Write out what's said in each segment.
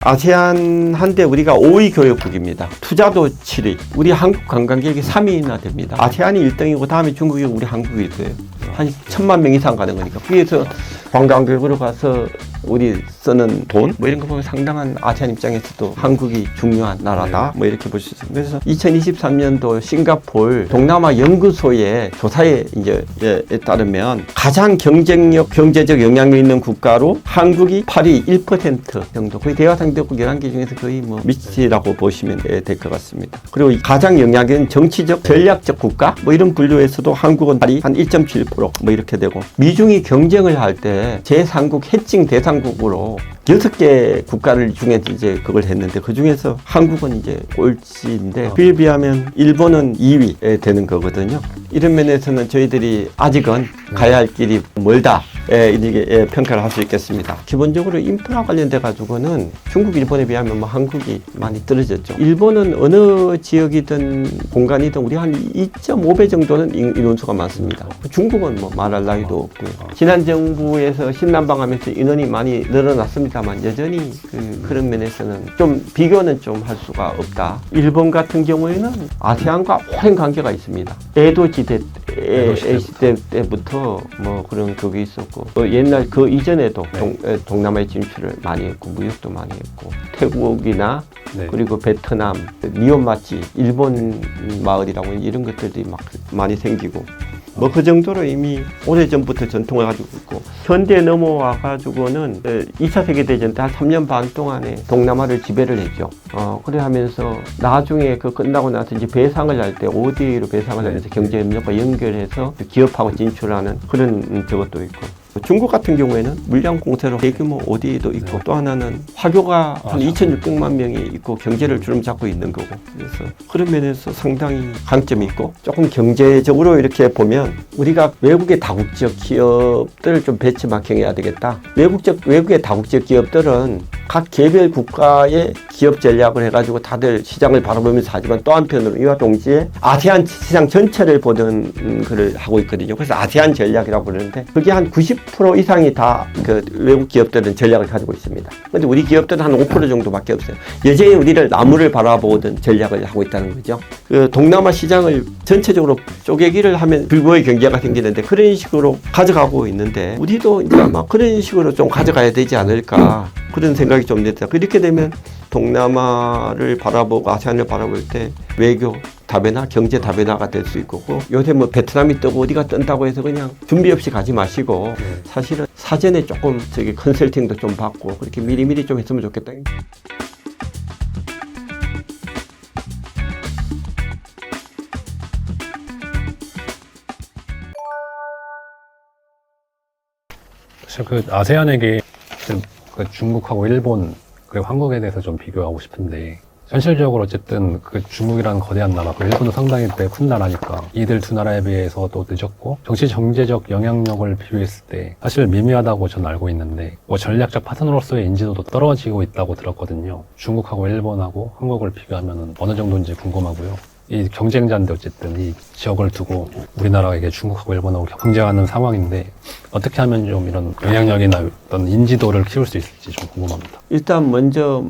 아세안 한때 우리가 5위 교역국입니다. 투자도 7위. 우리 한국 관광객이 3위나 됩니다. 아세안이 1등이고 다음에 중국이 우리 한국일 거예요. 한 1,000만 명 이상 가는 거니까. 거기에서 관광객으로 가서 우리 쓰는 돈 뭐 이런 거 보면 상당한 아세안 입장에서도 한국이 중요한 나라다 뭐 이렇게 볼 수 있습니다. 그래서 2023년도 싱가포르 동남아 연구소의 조사에 이제 따르면 가장 경제적 영향력 있는 국가로 한국이 8위 1% 정도 거의 대화상대국 11개 중에서 거의 뭐 밑이라고 보시면 될 것 같습니다. 그리고 가장 영향력 있는 정치적 전략적 국가 뭐 이런 분류에서도 한국은 8위 한 1.7% 뭐 이렇게 되고 미중이 경쟁을 할 때 제3국 해칭 대상국으로 6개 국가를 중에 이제 그걸 했는데 그 중에서 한국은 이제 꼴찌인데 그에 비하면 일본은 2위에 되는 거거든요. 이런 면에서는 저희들이 아직은 가야 할 길이 멀다. 이렇게 평가를 할 수 있겠습니다. 기본적으로 인프라 관련돼 가지고는 중국, 일본에 비하면 뭐 한국이 많이 떨어졌죠. 일본은 어느 지역이든 공간이든 우리 한 2.5배 정도는 인원수가 많습니다. 중국은 뭐 말할 나위도 없고요. 지난 정부에서 신남방하면서 인원이 많이 늘어났습니다만 여전히 그런 면에서는 좀 비교는 좀 할 수가 없다. 일본 같은 경우에는 아세안과 오랜 관계가 있습니다. 에도 시대 때부터 뭐 그런 그게 있었고 옛날 그 이전에도 동남아에 진출을 많이 했고 무역도 많이 했고 태국이나 그리고 베트남, 니온마치, 일본 마을이라고 이런 것들이 막 많이 생기고 뭐 그 정도로 이미 오래전부터 전통을 가지고 있고 현대에 넘어와 가지고는 2차 세계대전 때 한 3년 반 동안에 동남아를 지배를 했죠. 그래 하면서 나중에 그 끝나고 나서 이제 배상을 할 때 ODA로 배상을 하면서 경제 협력과 연결해서 기업하고 진출하는 그런 저것도 있고 중국 같은 경우에는 물량 공세로 대규모 ODA도 있고 또 하나는 화교가 한 2,600만 명이 있고 경제를 주름 잡고 있는 거고 그래서 그런 면에서 상당히 강점이 있고 조금 경제적으로 이렇게 보면 우리가 외국의 다국적 기업들을 좀 배치마킹해야 되겠다. 외국의 다국적 기업들은 각 개별 국가의 기업 전략을 해가지고 다들 시장을 바라보면서 하지만 또 한편으로 이와 동시에 아세안 시장 전체를 보던 글을 하고 있거든요. 그래서 아세안 전략이라고 그러는데 그게 한 90% 이상이 다 그 외국 기업들은 전략을 가지고 있습니다. 근데 우리 기업들은 한 5% 정도밖에 없어요. 여전히 우리를 나무를 바라보던 전략을 하고 있다는 거죠. 그 동남아 시장을 전체적으로 쪼개기를 하면 불구의 경제가 생기는데 그런 식으로 가져가고 있는데 우리도 이제 아마 그런 식으로 좀 가져가야 되지 않을까 그런 생각이 좀 듭니다. 그렇게 되면 동남아를 바라보고 아세안을 바라볼 때 외교 다변화, 경제 다변화가 될 수 있고 요새 뭐 베트남이 뜨고 어디가 뜬다고 해서 그냥 준비 없이 가지 마시고 사실은 사전에 조금 컨설팅도 좀 받고 그렇게 미리미리 좀 했으면 좋겠다. 사실 그 아세안에게 그 중국하고 일본 그리고 한국에 대해서 좀 비교하고 싶은데 현실적으로 어쨌든 그 중국이라는 거대한 나라, 그 일본도 상당히 큰 나라니까 이들 두 나라에 비해서 또 늦었고 정치 정제적 영향력을 비교했을 때 사실 미미하다고 저는 알고 있는데 뭐 전략적 파트너로서의 인지도도 떨어지고 있다고 들었거든요. 중국하고 일본하고 한국을 비교하면 어느 정도인지 궁금하고요. 이 경쟁자인데 어쨌든 이 지역을 두고 우리나라에게 중국하고 일본하고 경쟁하는 상황인데 어떻게 하면 좀 이런 영향력이나 어떤 인지도를 키울 수 있을지 좀 궁금합니다. 일단 먼저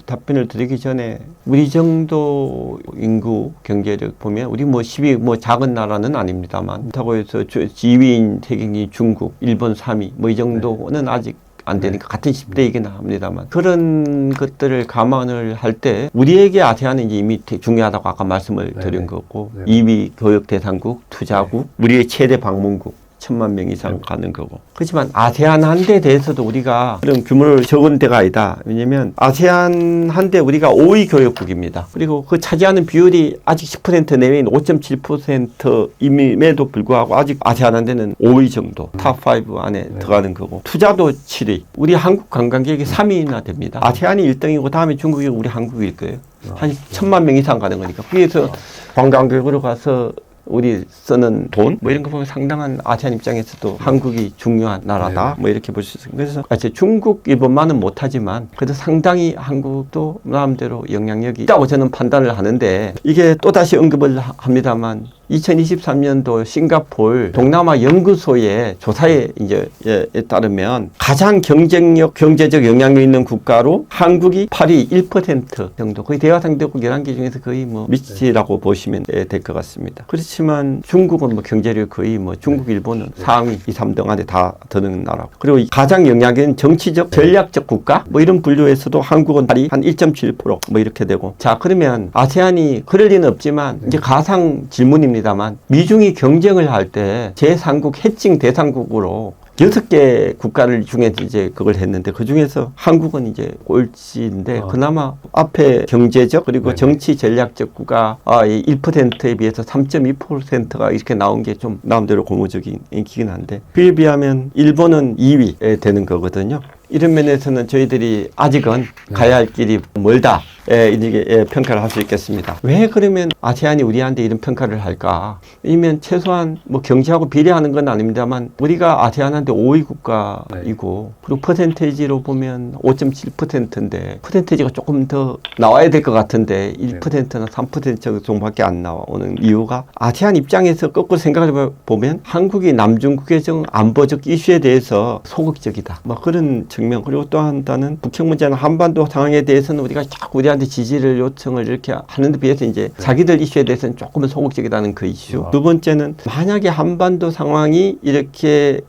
답변을 드리기 전에 우리 정도 인구 경제력 보면 우리 뭐 10위 뭐 작은 나라는 아닙니다만 그렇다고 해서 2위인 세계인 중국, 일본 3위 뭐 이 정도는 아직 안 되니까 같은 10대이긴 합니다만 그런 것들을 감안을 할 때 우리에게 아세안은 이제 이미 중요하다고 아까 말씀을 드린 거고 2위 교역 대상국, 투자국, 우리의 최대 방문국 1,000만 명 이상 가는 거고. 그렇지만 아세안 한대에 대해서도 우리가 그런 규모를 적은 데가 아니다. 왜냐면 아세안 한대 우리가 5위 교역국입니다. 그리고 그 차지하는 비율이 아직 10% 내외인 5.7%임에도 불구하고 아직 아세안 한대는 5위 정도, 탑5 안에 들어가는 거고. 투자도 7위. 우리 한국 관광객이 3위나 됩니다. 아세안이 1등이고 다음에 중국이 우리 한국일 거예요. 한 1,000만 명 이상 가는 거니까. 거기에서 관광객으로 가서 우리 쓰는 돈 뭐 이런 거 보면 상당한 아세안 입장에서도 한국이 중요한 나라다 뭐 이렇게 볼 수 있습니다. 그래서 중국, 일본만은 못하지만 그래도 상당히 한국도 나름대로 영향력이 있다고 저는 판단을 하는데 이게 또다시 언급을 합니다만 2023년도 싱가포르 동남아 연구소의 조사에 에 따르면 가장 경제적 영향력 있는 국가로 한국이 8위 1% 정도, 거의 대화 상대국 11개 중에서 거의 뭐 밑이라고 보시면 될 것 같습니다. 그렇지만 중국은 뭐 경제력 거의 뭐 중국, 일본은 상위 2, 3등 안에 다 드는 나라고. 그리고 가장 영향력은 정치적, 전략적 국가 뭐 이런 분류에서도 한국은 한 1.7% 뭐 이렇게 되고. 자, 그러면 아세안이 그럴 리는 없지만 이제 가상 질문입니다만 미중이 경쟁을 할 때 제3국 해칭 대상국으로 6개 국가를 중에 이제 그걸 했는데 그 중에서 한국은 이제 꼴찌인데 그나마 앞에 경제적 그리고 정치 전략적 국가 1%에 비해서 3.2%가 이렇게 나온 게 좀 나름대로 고무적인 인기긴 한데 그에 비하면 일본은 2위에 되는 거거든요. 이런 면에서는 저희들이 아직은 가야 할 길이 멀다. 이렇게 평가를 할 수 있겠습니다. 왜 그러면 아세안이 우리한테 이런 평가를 할까? 이면 최소한 뭐 경제하고 비례하는 건 아닙니다만 우리가 아세안한테 5위 국가이고 그리고 퍼센테이지로 보면 5.7%인데 퍼센테이지가 조금 더 나와야 될 것 같은데 1%나 3% 정도밖에 안 나오는 이유가 아세안 입장에서 거꾸로 생각해 보면 한국이 남중국의 안보적 이슈에 대해서 소극적이다. 뭐 그런 측면. 그리고 또 하나는 북핵 문제나 한반도 상황에 대해서는 우리가 자꾸 우리한테 지지를 요청을 이렇게 하는 데 비해서 이제 자기들 이슈에 대해서는 조금은 소극적이라는 그 이슈. 두 번째는 만약에 한반도 상황이 이렇게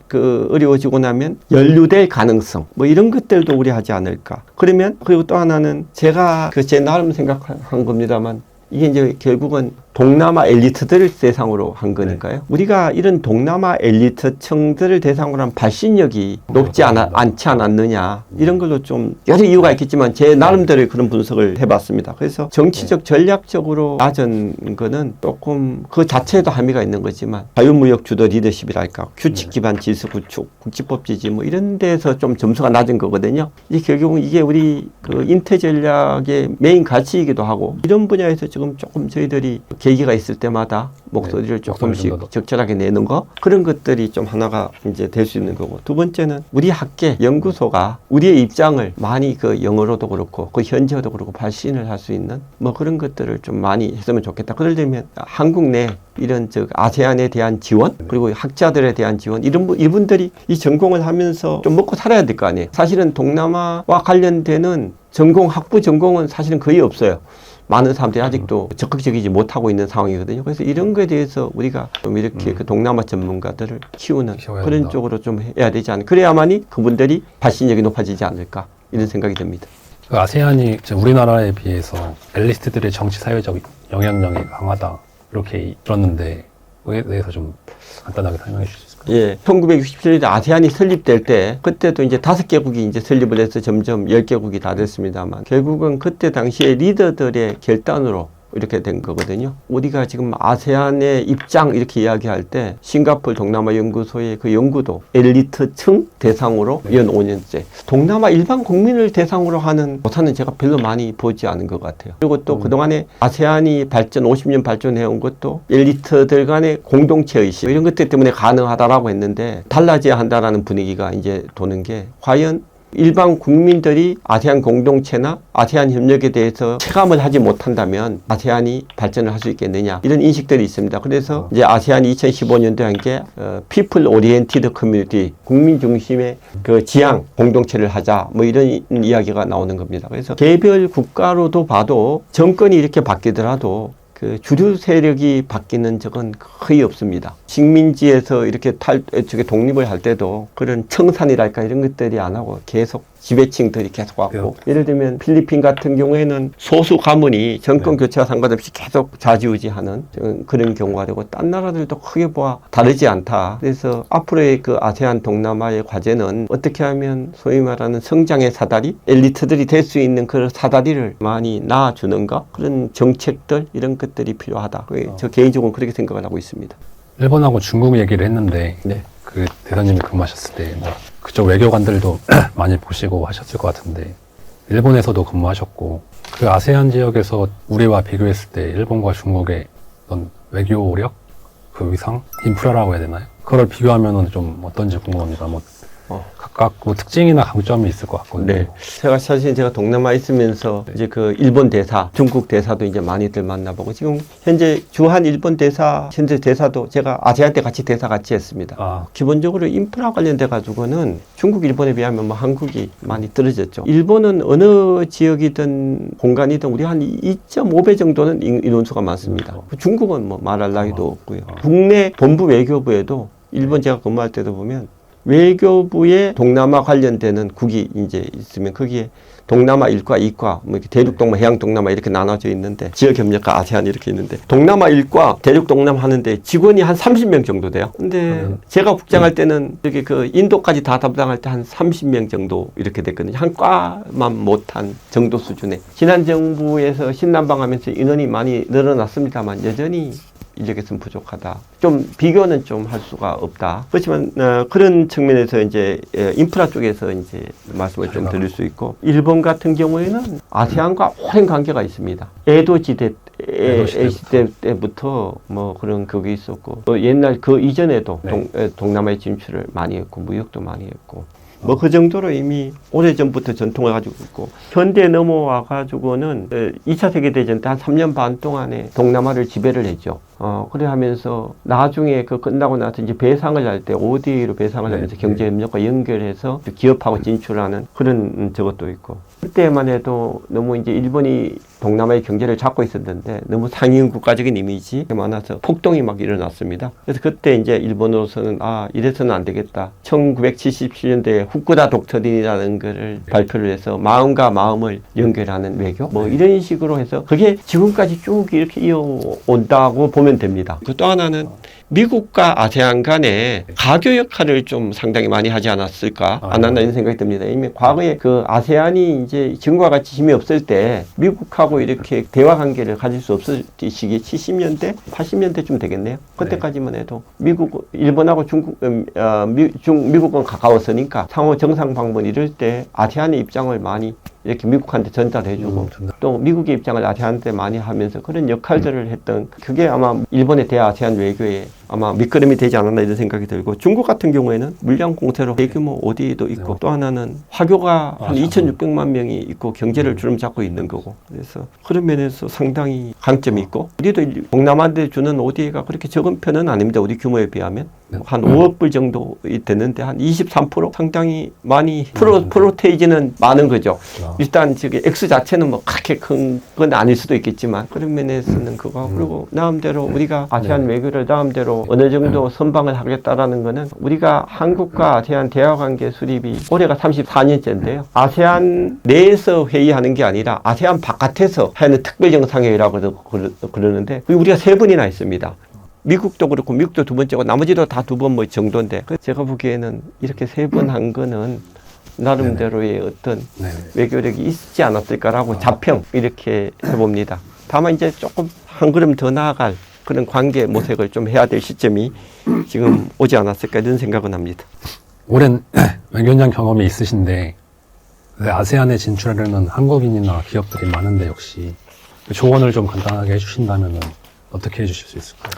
어려워지고 나면 연루될 가능성 뭐 이런 것들도 우려하지 않을까. 그러면 그리고 또 하나는 제가 제 나름 생각한 겁니다만 이게 이제 결국은 동남아 엘리트들을 대상으로 한 거니까요. 우리가 이런 동남아 엘리트층들을 대상으로 한 발신력이 높지 않지 않았느냐. 이런 걸로 좀 여러 이유가 있겠지만 제 나름대로 그런 분석을 해봤습니다. 그래서 정치적 전략적으로 낮은 거는 조금 그 자체에도 함의가 있는 거지만 자유무역 주도 리더십이랄까 규칙 기반 질서 구축, 국제법 지지 뭐 이런 데서 좀 점수가 낮은 거거든요. 이게 결국은 이게 우리 인태 전략의 메인 가치이기도 하고 이런 분야에서 지금 조금 저희들이 계기가 있을 때마다 목소리를 조금씩 적절하게 내는 거 그런 것들이 좀 하나가 이제 될 수 있는 거고 두 번째는 우리 학계 연구소가 우리의 입장을 많이 영어로도 그렇고 현지어도 그렇고 발신을 할 수 있는 뭐 그런 것들을 좀 많이 했으면 좋겠다. 그러려면 한국 내 이런 아세안에 대한 지원 그리고 학자들에 대한 지원 이분들이 이 전공을 하면서 좀 먹고 살아야 될 거 아니에요. 사실은 동남아와 관련되는 학부 전공은 사실은 거의 없어요. 많은 사람들이 아직도 적극적이지 못하고 있는 상황이거든요. 그래서 이런 거에 대해서 우리가 좀 이렇게 동남아 전문가들을 키우는 그런 된다. 쪽으로 좀 해야 되지 않을까. 그래야만이 그분들이 발신력이 높아지지 않을까 이런 생각이 듭니다. 아세안이 우리나라에 비해서 엘리트들의 정치 사회적 영향력이 강하다 이렇게 들었는데 그에 대해서 좀 간단하게 설명해 주실 수 있을까요? 예, 1967년에 아세안이 설립될 때 그때도 이제 5개국이 이제 설립을 해서 점점 10개국이 다 됐습니다만 결국은 그때 당시에 리더들의 결단으로 이렇게 된 거거든요. 우리가 지금 아세안의 입장 이렇게 이야기할 때 싱가포르 동남아 연구소의 그 연구도 엘리트층 대상으로 연 5년째 동남아 일반 국민을 대상으로 하는 조사는 제가 별로 많이 보지 않은 것 같아요. 그리고 또 그동안에 아세안이 50년 발전해온 것도 엘리트들 간의 공동체 의식 이런 것들 때문에 가능하다라고 했는데 달라져야 한다라는 분위기가 이제 도는 게 과연 일반 국민들이 아세안 공동체나 아세안 협력에 대해서 체감을 하지 못한다면 아세안이 발전을 할 수 있겠느냐 이런 인식들이 있습니다. 그래서 이제 아세안이 2015년도에 한 게 People Oriented Community 국민 중심의 지향 공동체를 하자 뭐 이런 이야기가 나오는 겁니다. 그래서 개별 국가로도 봐도 정권이 이렇게 바뀌더라도 주류 세력이 바뀌는 적은 거의 없습니다. 식민지에서 이렇게 독립을 할 때도 그런 청산이랄까 이런 것들이 안 하고 계속 지배층들이 계속 왔고 예를 들면 필리핀 같은 경우에는 소수 가문이 정권 교체와 상관없이 계속 좌지우지하는 그런 경우가 되고 딴 나라들도 크게 보아 다르지 않다. 그래서 앞으로의 아세안 동남아의 과제는 어떻게 하면 소위 말하는 성장의 사다리 엘리트들이 될 수 있는 그런 사다리를 많이 낳아주는가 그런 정책들 이런 것들이 필요하다. 저 개인적으로 그렇게 생각을 하고 있습니다. 일본하고 중국 얘기를 했는데 그 대사님이 근무하셨을 때 그쪽 외교관들도 많이 보시고 하셨을 것 같은데 일본에서도 근무하셨고 그 아세안 지역에서 우리와 비교했을 때 일본과 중국의 어떤 외교력, 그 위상, 인프라라고 해야 되나요? 그걸 비교하면은 좀 어떤지 궁금합니다. 가깝고 특징이나 강점이 있을 것 같거든요. 네. 제가 동남아에 있으면서 이제 그 일본 대사, 중국 대사도 이제 많이들 만나보고 지금 현재 주한 일본 대사, 현재 대사도 제가 아세안 때 같이 대사 같이 했습니다. 기본적으로 인프라 관련돼 가지고는 중국, 일본에 비하면 뭐 한국이 많이 떨어졌죠. 일본은 어느 지역이든 공간이든 우리 한 2.5배 정도는 인원수가 많습니다. 중국은 뭐 말할 나위도 없고요. 국내 본부 외교부에도 일본 제가 근무할 때도 보면 외교부에 동남아 관련되는 국이 이제 있으면 거기에 동남아 1과 2과 뭐 이렇게 대륙 동남아, 해양 동남아 이렇게 나눠져 있는데 지역 협력과 아세안 이렇게 있는데 동남아 1과 대륙 동남아 하는데 직원이 한 30명 정도 돼요. 근데 제가 국장할 때는 여기 그 인도까지 다 담당할 때 한 30명 정도 이렇게 됐거든요. 한 과만 못한 정도 수준에. 지난 정부에서 신남방하면서 인원이 많이 늘어났습니다만 여전히 인력에서는 부족하다. 좀 비교는 좀 할 수가 없다. 그렇지만 그런 측면에서 이제 인프라 쪽에서 이제 말씀을 좀 드릴 수 있고 일본 같은 경우에는 아세안과 오랜 관계가 있습니다. 에도 시대 때부터 뭐 그런 그게 있었고 또 옛날 그 이전에도 동남아에 진출을 많이 했고 무역도 많이 했고 뭐 그 정도로 이미 오래전부터 전통을 가지고 있고 현대에 넘어와 가지고는 2차 세계대전 때 한 3년 반 동안에 동남아를 지배를 했죠. 그래 하면서 나중에 그 끝나고 나서 이제 배상을 할 때 ODA로 배상을 하면서 경제협력과 연결해서 기업하고 진출하는 그런 저것도 있고 그때만 해도 너무 이제 일본이 동남아의 경제를 잡고 있었는데 너무 상위인 국가적인 이미지 많아서 폭동이 막 일어났습니다. 그래서 그때 이제 일본으로서는 이래서는 안 되겠다. 1977년도에 후쿠다 독트린이라는 것을 발표를 해서 마음과 마음을 연결하는 외교 뭐 이런 식으로 해서 그게 지금까지 쭉 이렇게 이어온다고 보면 됩니다. 그 또 하나는 미국과 아세안 간에 가교 역할을 좀 상당히 많이 하지 않았을까 안 한다 이런 생각이 듭니다. 이미 과거에 그 아세안이 이제 지금과 같이 힘이 없을 때 미국하고 이렇게 대화 관계를 가질 수 없을 시기 70년대, 80년대쯤 되겠네요. 그때까지만 해도 일본하고 미국은 가까웠으니까 상호 정상 방문 이럴 때 아세안의 입장을 많이 이렇게 미국한테 전달해주고 또 미국의 입장을 아세안한테 많이 하면서 그런 역할들을 했던 그게 아마 일본의 대아세안 외교에 아마 밑거름이 되지 않았나 이런 생각이 들고 중국 같은 경우에는 물량 공세로 대규모 ODA도 있고 또 하나는 화교가 한 2,600만 명이 있고 경제를 주름 잡고 있는 거고 그래서 그런 면에서 상당히 강점이 있고 우리도 동남아한테 주는 ODA가 그렇게 적은 편은 아닙니다. 우리 규모에 비하면 한 5억 불 정도 됐는데 한 23% 상당히 많이 프로테이지는 많은 거죠. 일단 저기 X 자체는 뭐 그렇게 큰 건 아닐 수도 있겠지만 그런 면에서는 그거 그리고 나름대로 우리가 아세안 외교를 나름대로 어느 정도 선방을 하겠다라는 거는 우리가 한국과 아세안 대화관계 수립이 올해가 34년째인데요. 아세안 내에서 회의하는 게 아니라 아세안 바깥에서 하는 특별정상회의라고 그러는데 우리가 3번이나 있습니다. 미국도 그렇고 미국도 2번째고 나머지도 다 2번 뭐 정도인데 제가 보기에는 이렇게 3번 한 거는 나름대로의 어떤 외교력이 있지 않았을까라고 자평 이렇게 해봅니다. 다만 이제 조금 한 걸음 더 나아갈 그런 관계 모색을 좀 해야 될 시점이 지금 오지 않았을까 이런 생각은 합니다. 오랜 외교장 경험이 있으신데 아세안에 진출하려는 한국인이나 기업들이 많은데 역시 조언을 좀 간단하게 해주신다면 어떻게 해주실 수 있을까요?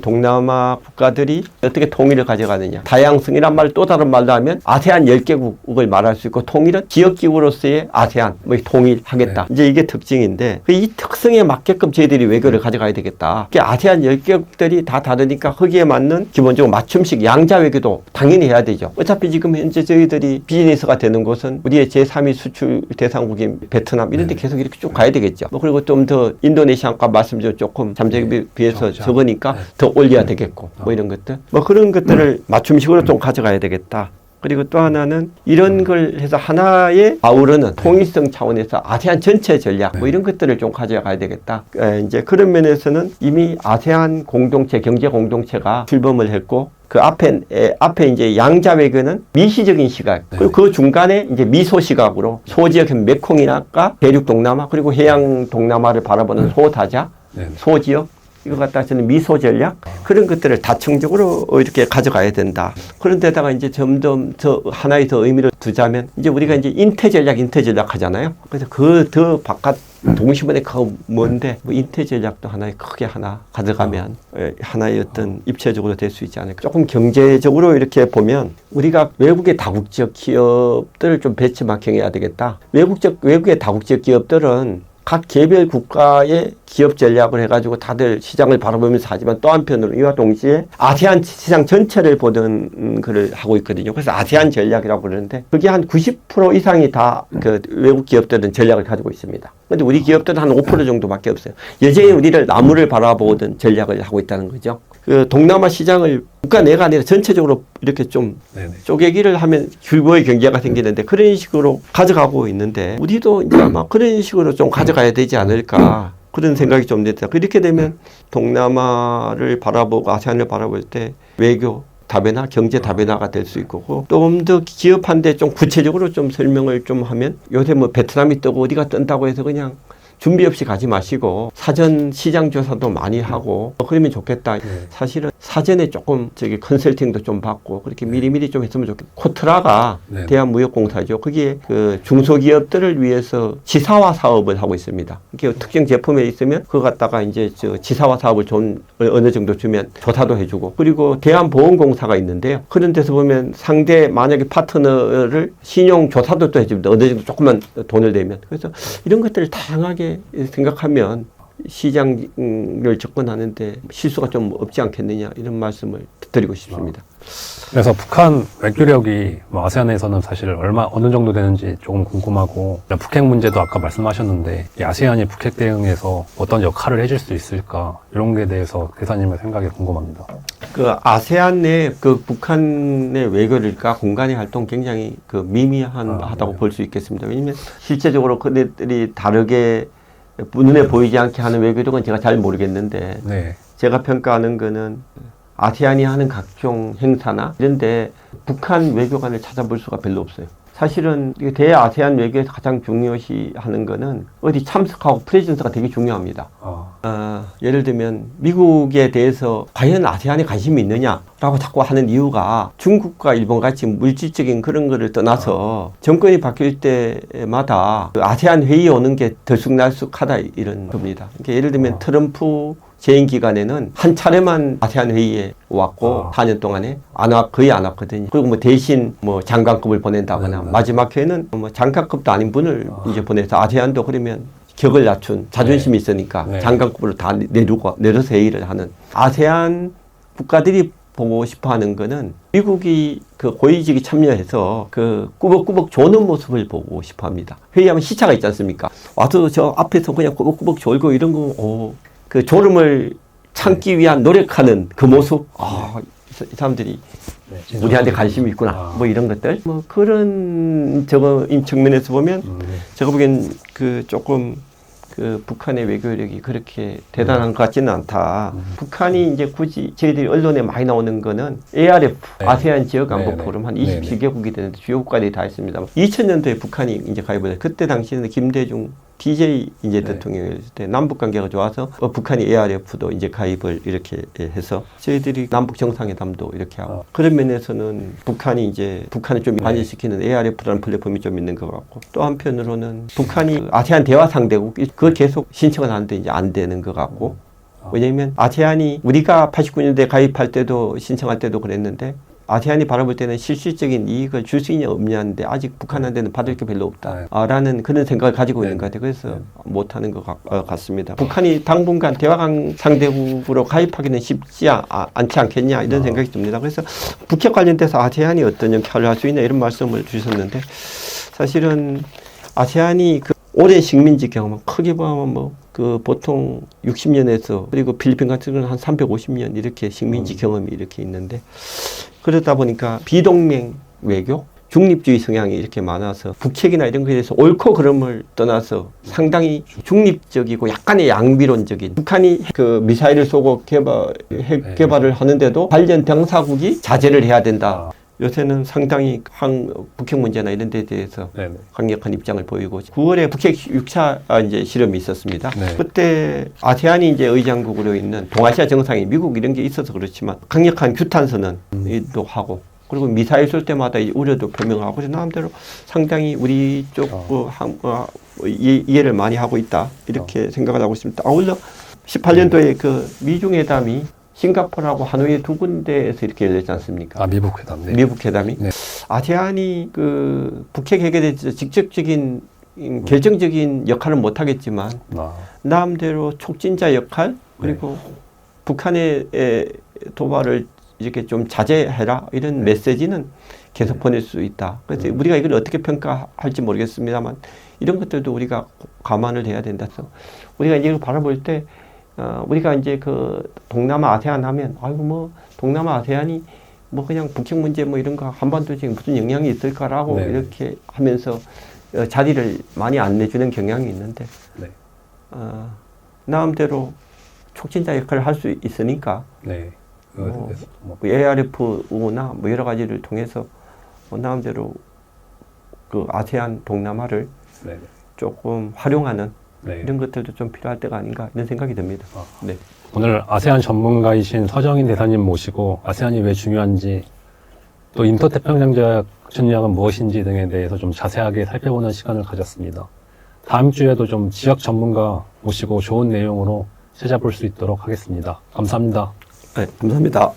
동남아 국가들이 어떻게 통일을 가져가느냐. 다양성이란 말을 또 다른 말로 하면 아세안 10개국을 말할 수 있고 통일은 지역기구로서의 아세안 뭐 통일하겠다. 이제 이게 특징인데 이 특성에 맞게끔 저희들이 외교를 가져가야 되겠다. 아세안 10개국들이 다 다르니까 거기에 맞는 기본적으로 맞춤식 양자 외교도 당연히 해야 되죠. 어차피 지금 현재 저희들이 비즈니스가 되는 곳은 우리의 제3위 수출 대상국인 베트남 이런 데 계속 이렇게 쭉 가야 되겠죠. 뭐 그리고 좀 더 인도네시아과 말씀드린 조금 잠재에 비해서 적으니까 더 올려야 되겠고 뭐 이런 것들 뭐 그런 것들을 맞춤식으로 좀 가져가야 되겠다. 그리고 또 하나는 이런 걸 해서 하나의 아우르는 통일성 차원에서 아세안 전체 전략 뭐 이런 것들을 좀 가져가야 되겠다. 이제 그런 면에서는 이미 아세안 공동체 경제 공동체가 출범을 했고 그 앞에 이제 양자 외교는 미시적인 시각 그리고 그 중간에 이제 미소 시각으로 소지역 메콩이나까 대륙 동남아 그리고 해양 동남아를 바라보는 소다자 소지역 이거 갖다 저는 미소 전략 그런 것들을 다층적으로 이렇게 가져가야 된다. 그런데다가 이제 점점 더 하나의 더 의미를 두자면 이제 우리가 이제 인태 전략 하잖아요. 그래서 그 더 바깥 동심원에 그거 뭔데 뭐 인태 전략도 하나의 크게 하나 가져가면 하나의 어떤 입체적으로 될 수 있지 않을까. 조금 경제적으로 이렇게 보면 우리가 외국의 다국적 기업들을 좀 벤치마킹해야 되겠다. 외국의 다국적 기업들은 각 개별 국가의 기업 전략을 해가지고 다들 시장을 바라보면서 하지만 또 한편으로 이와 동시에 아세안 시장 전체를 보던 글을 하고 있거든요. 그래서 아세안 전략이라고 그러는데 그게 한 90% 이상이 다 그 외국 기업들은 전략을 가지고 있습니다. 근데 우리 기업들은 한 5% 정도밖에 없어요. 여전히 우리를 나무를 바라보던 전략을 하고 있다는 거죠. 그 동남아 시장을 국가 내가 아니라 전체적으로 이렇게 좀 쪼개기를 하면 규모의 경제가 생기는데 그런 식으로 가져가고 있는데 우리도 이제 아마 그런 식으로 좀 가져가야 되지 않을까 그런 생각이 좀 듭니다. 그렇게 되면 동남아를 바라보고 아세안을 바라볼 때 외교 다변화, 경제 다변화가 될 수 있고 좀 더 기업한데 좀 구체적으로 좀 설명을 좀 하면 요새 뭐 베트남이 뜨고 어디가 뜬다고 해서 그냥 준비 없이 가지 마시고 사전 시장 조사도 많이 하고 그러면 좋겠다. 사실은 사전에 조금 컨설팅도 좀 받고 그렇게 미리미리 좀 했으면 좋겠다. 코트라가 대한무역공사죠. 거기에 그 중소기업들을 위해서 지사화 사업을 하고 있습니다. 이렇게 특정 제품에 있으면 그거 갖다가 이제 저 지사화 사업을 좀 어느 정도 주면 조사도 해주고 그리고 대한보험공사가 있는데요. 그런 데서 보면 상대 만약에 파트너를 신용 조사도 또 해줍니다. 어느 정도 조금만 돈을 내면. 그래서 이런 것들을 다양하게 생각하면 시장을 접근하는데 실수가 좀 없지 않겠느냐 이런 말씀을 드리고 싶습니다. 그래서 북한 외교력이 뭐 아세안에서는 사실 어느 정도 되는지 조금 궁금하고 북핵 문제도 아까 말씀하셨는데 이 아세안이 북핵 대응에서 어떤 역할을 해줄 수 있을까 이런 게 대해서 대사님의 생각이 궁금합니다. 그 아세안 내 그 북한의 외교력과 공간의 활동 굉장히 그 미미하다고 볼 수 있겠습니다. 왜냐하면 실제적으로 그들이 다르게 눈에 보이지 않게 하는 외교력은 제가 잘 모르겠는데 제가 평가하는 거는 아세안이 하는 각종 행사나 이런데 북한 외교관을 찾아볼 수가 별로 없어요. 사실은 대아세안 외교에서 가장 중요시하는 거는 어디 참석하고 프레젠스가 되게 중요합니다. 예를 들면 미국에 대해서 과연 아세안에 관심이 있느냐라고 자꾸 하는 이유가 중국과 일본 같이 물질적인 그런 거를 떠나서 정권이 바뀔 때마다 그 아세안 회의에 오는 게 들쑥날쑥하다 이런 겁니다. 그러니까 예를 들면 트럼프 재임 기간에는 한 차례만 아세안 회의에 왔고 4년 동안에 거의 안 왔거든요. 그리고 뭐 대신 뭐 장관급을 보낸다거나 마지막 회에는 뭐 장관급도 아닌 분을 이제 보내서 아세안도 그러면 격을 낮춘 자존심이 있으니까 장관급으로 다 내려서 회의를 하는 아세안 국가들이 보고 싶어 하는 거는 미국이 그 고위직이 참여해서 그 꾸벅꾸벅 조는 모습을 보고 싶어 합니다. 회의하면 시차가 있지 않습니까? 와서 저 앞에서 그냥 꾸벅꾸벅 졸고 이런 거, 그 졸음을 참기 위한 노력하는 그 모습, 이 사람들이 우리한테 관심이 있구나. 뭐 이런 것들. 뭐 그런 측면에서 보면 제가 보기엔 그 조금 그 북한의 외교력이 그렇게 대단한 것 같지는 않다. 북한이 이제 굳이 저희들이 언론에 많이 나오는 거는 ARF, 아세안 지역 안보 포럼 한 27개국이 되는데 주요 국가들이 다 있습니다. 2000년도에 북한이 이제 가입을 했어요. 그때 당시에는 김대중 DJ 이제 대통령이었을 때 남북 관계가 좋아서 북한이 ARF도 이제 가입을 이렇게 해서 저희들이 남북 정상회담도 이렇게 하고 그런 면에서는 북한을 좀 반일시키는 ARF라는 플랫폼이 좀 있는 것 같고 또 한편으로는 북한이 아세안 대화 상대국 그걸 계속 신청을 하는데 이제 안 되는 것 같고 왜냐하면 아세안이 우리가 89년대 가입할 때도 신청할 때도 그랬는데 아세안이 바라볼 때는 실질적인 이익을 줄 수 있냐 없냐인데 아직 북한한테는 받을 게 별로 없다라는 그런 생각을 가지고 있는 것 같아요. 그래서 못하는 것 같습니다. 북한이 당분간 대화강 상대국으로 가입하기는 쉽지 않지 않겠냐 이런 생각이 듭니다. 그래서 북핵 관련돼서 아세안이 어떤 역할을 할 수 있냐 이런 말씀을 주셨는데 사실은 아세안이 그 오랜 식민지 경험 크게 보면 그 보통 60년에서 그리고 필리핀 같은 경우는 한 350년 이렇게 식민지 경험이 이렇게 있는데 그러다 보니까 비동맹 외교, 중립주의 성향이 이렇게 많아서 북핵이나 이런 것에 대해서 옳고 그름을 떠나서 상당히 중립적이고 약간의 양비론적인 북한이 그 미사일을 쏘고 핵 개발을 하는데도 관련 당사국이 자제를 해야 된다. 요새는 상당히 북핵 문제나 이런 데 대해서 네네. 강력한 입장을 보이고 9월에 북핵 6차 이제 실험이 있었습니다. 네. 그때 아세안이 이제 의장국으로 있는 동아시아 정상이 미국 이런 게 있어서 그렇지만 강력한 규탄 선언도 하고 그리고 미사일 쏠 때마다 이 우려도 표명하고 그래서 나름대로 상당히 우리 쪽 이해를 많이 하고 있다 이렇게 생각을 하고 있습니다. 아울러 18년도에 그 미중 회담이 싱가포르하고 하노이 두 군데에서 이렇게 열렸지 않습니까? 아, 미국 회담. 네. 미국 회담이. 네. 아세안이 그 북핵 해결에 대해서 직접적인 결정적인 역할은 못하겠지만 나름대로 촉진자 역할 그리고 북한의 도발을 이렇게 좀 자제해라 이런 메시지는 계속 보낼 수 있다. 그래서 우리가 이걸 어떻게 평가할지 모르겠습니다만 이런 것들도 우리가 감안을 해야 된다. 그래서 우리가 이걸 바라볼 때 우리가 이제 그 동남아 아세안 하면 아이고 뭐 동남아 아세안이 뭐 그냥 북핵 문제 뭐 이런 거 한반도에 지금 무슨 영향이 있을까라고 네. 이렇게 하면서 자리를 많이 안 내주는 경향이 있는데 네. 나름대로 촉진자 역할을 할 수 있으니까 네. ARF나 뭐 여러 가지를 통해서 나름대로 그 아세안 동남아를 네. 조금 활용하는 네. 이런 것들도 좀 필요할 때가 아닌가 이런 생각이 듭니다. 네. 오늘 아세안 전문가이신 서정인 대사님 모시고 아세안이 왜 중요한지 또 인도태평양적 전략은 무엇인지 등에 대해서 좀 자세하게 살펴보는 시간을 가졌습니다. 다음 주에도 좀 지역 전문가 모시고 좋은 내용으로 찾아볼 수 있도록 하겠습니다. 감사합니다. 네, 감사합니다.